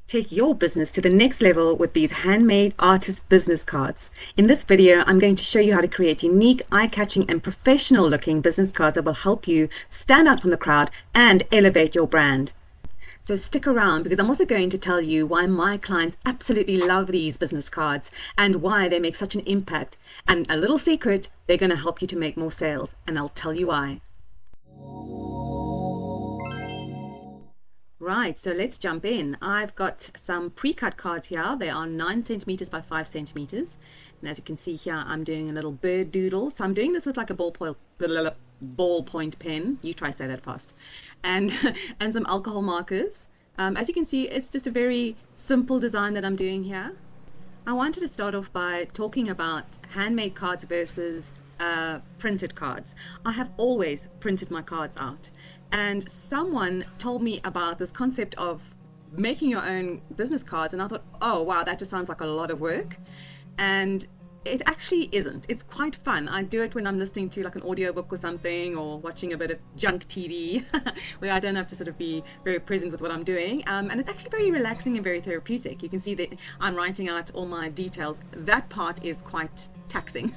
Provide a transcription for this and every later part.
Take your business to the next level with these handmade artist business cards. In this video, I'm going to show you how to create unique, eye-catching and professional looking business cards that will help you stand out from the crowd and elevate your brand. So stick around because I'm also going to tell you why my clients absolutely love these business cards and why they make such an impact. And a little secret, they're going to help you to make more sales, and I'll tell you why. Right, so let's jump in. I've got some pre-cut cards here. They are 9 centimeters by 5 centimeters. And as you can see here, I'm doing a little bird doodle. So I'm doing this with like a ballpoint pen. You try to say that fast. And, and some alcohol markers. As you can see, it's just a very simple design that I'm doing here. I wanted to start off by talking about handmade cards versus printed cards. I have always printed my cards out, and someone told me about this concept of making your own business cards, and I thought, oh wow, that just sounds like a lot of work. And it actually isn't. It's quite fun. I do it when I'm listening to like an audiobook or something, or watching a bit of junk TV where I don't have to sort of be very present with what I'm doing. And it's actually very relaxing and very therapeutic. You can see that I'm writing out all my details. That part is quite taxing.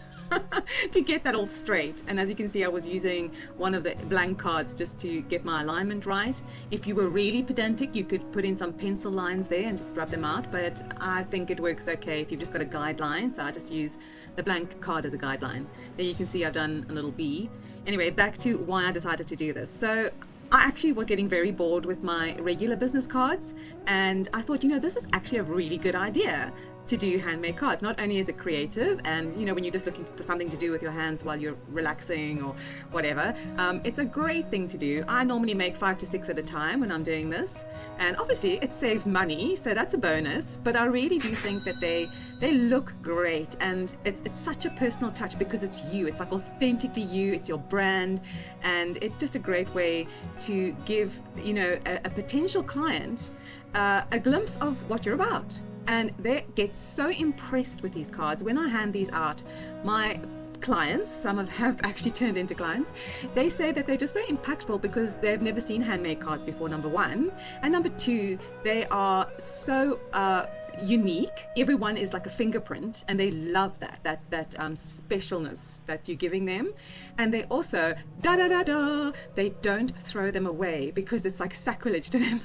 To get that all straight. And as you can see, I was using one of the blank cards just to get my alignment right. If you were really pedantic, you could put in some pencil lines there and just rub them out, but I think it works okay if you've just got a guideline, so I just use the blank card as a guideline. There you can see I've done a little bee. Anyway, back to why I decided to do this. So I actually was getting very bored with my regular business cards, and I thought, this is actually a really good idea to do handmade cards. Not only is it creative, and when you're just looking for something to do with your hands while you're relaxing or whatever, it's a great thing to do. I normally make 5 to 6 at a time when I'm doing this, and obviously it saves money, so that's a bonus. But I really do think that they look great, and it's such a personal touch because it's you. It's like authentically you. It's your brand, and it's just a great way to give a potential client a glimpse of what you're about. And they get so impressed with these cards. When I hand these out, my clients, some have actually turned into clients, they say that they're just so impactful because they've never seen handmade cards before, number one. And number two, they are so unique. Everyone is like a fingerprint, and they love that specialness that you're giving them. And they also they don't throw them away because it's like sacrilege to them.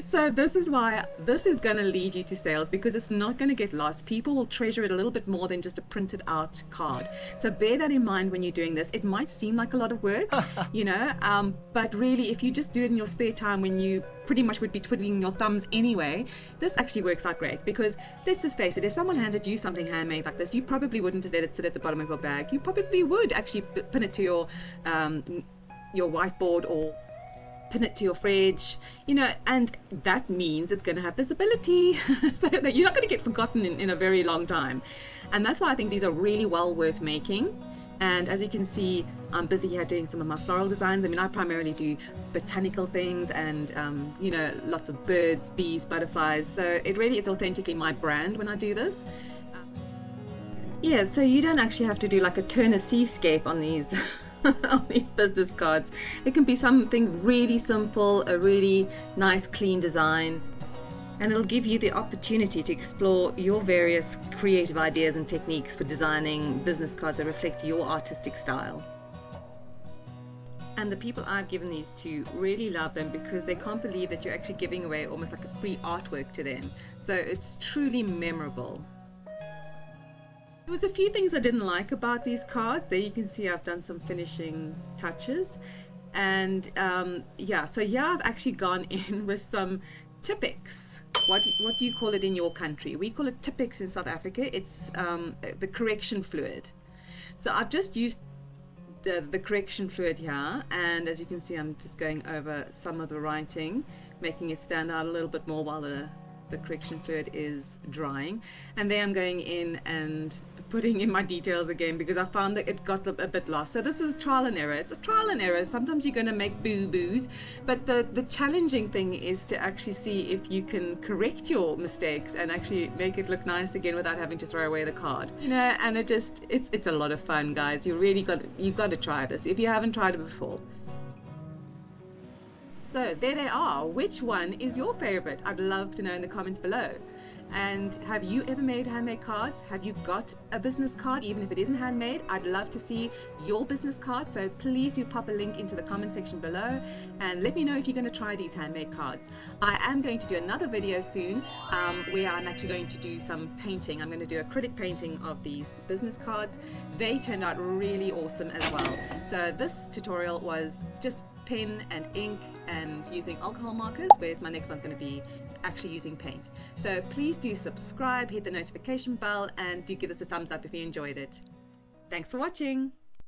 So this is why this is going to lead you to sales, because it's not going to get lost. People will treasure it a little bit more than just a printed out card. So bear that in mind when you're doing this. It might seem like a lot of work, but really, if you just do it in your spare time when you pretty much would be twiddling your thumbs anyway, this actually works out great. Because let's just face it, if someone handed you something handmade like this, you probably wouldn't just let it sit at the bottom of your bag. You probably would actually pin it to your whiteboard or pin it to your fridge, and that means it's going to have visibility so that you're not going to get forgotten in a very long time. And that's why I think these are really well worth making. And as you can see, I'm busy here doing some of my floral designs. I primarily do botanical things and, lots of birds, bees, butterflies. So it's authentically my brand when I do this. Yeah, so you don't actually have to do like a Turner seascape on these on these business cards. It can be something really simple, a really nice, clean design. And it'll give you the opportunity to explore your various creative ideas and techniques for designing business cards that reflect your artistic style. And the people I've given these to really love them because they can't believe that you're actually giving away almost like a free artwork to them. So it's truly memorable. There was a few things I didn't like about these cards. There you can see I've done some finishing touches. And so here I've actually gone in with some Tipp-Ex. What do you call it in your country? We call it Tipp-Ex in South Africa. It's the correction fluid. So I've just used the correction fluid here, and as you can see, I'm just going over some of the writing, making it stand out a little bit more while the correction fluid is drying. And then I'm going in and putting in my details again because I found that it got a bit lost. So this is trial and error. It's a trial and error. Sometimes you're going to make boo-boos, but the challenging thing is to actually see if you can correct your mistakes and actually make it look nice again without having to throw away the card. And it's a lot of fun, guys. You've got to try this if you haven't tried it before. So there they are. Which one is your favorite? I'd love to know in the comments below. And have you ever made handmade cards? Have you got a business card, even if it isn't handmade? I'd love to see your business card, so please do pop a link into the comment section below and let me know if you're going to try these handmade cards. I am going to do another video soon where I'm actually going to do some painting. I'm going to do acrylic painting of these business cards. They turned out really awesome as well. So this tutorial was just pen and ink and using alcohol markers, whereas my next one's going to be actually using paint. So please do subscribe, hit the notification bell, and do give us a thumbs up if you enjoyed it. Thanks for watching.